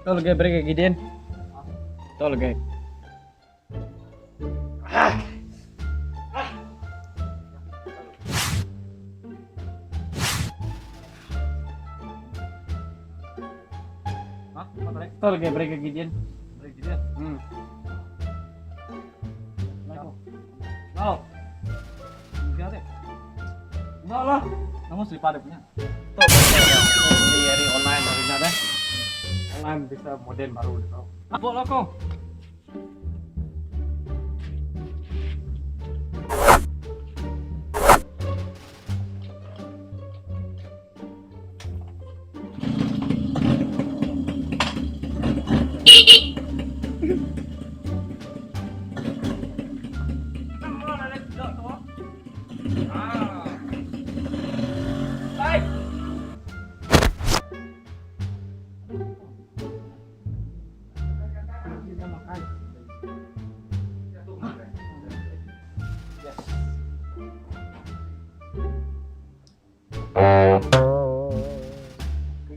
Tol gay break Gideon. Tol gay. Tol gay break Gideon. Break Gideon. Mau. Enggak deh. Enggak lah. Kamu selipar punya. Tol dari online dari mana? Online bisa model baru gitu. Apa lo kok?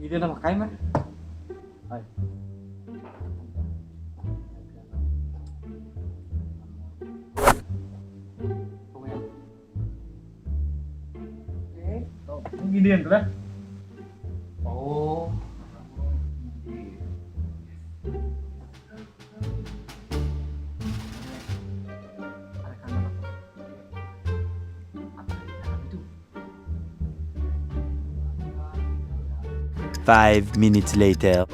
Gideon sama makai mah. Hai. Gideon tuh lah. Oh. Five minutes later.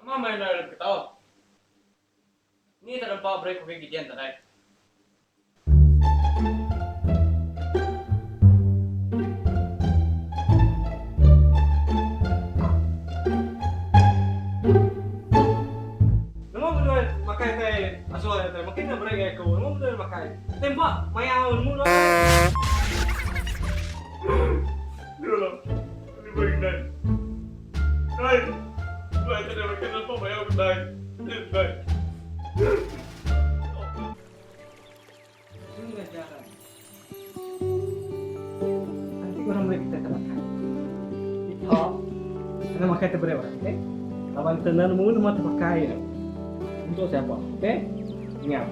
Mama main dari kita. Ini terdapat break ke Gideon tadi. Namo bener makai teh asuh teh, makin na break ko. Namo bener makai. Tembak, mayaw mo lo. Dulu. Ini break dan. Hai. Baik, tidak makin apa mayaw dan. Baik. Pengajaran. Nanti orang boleh kita makan. Itu, kita makan itu berapa? Oke? Lawan tenan mulu mata pakai. Untuk siapa? Oke? Ingat.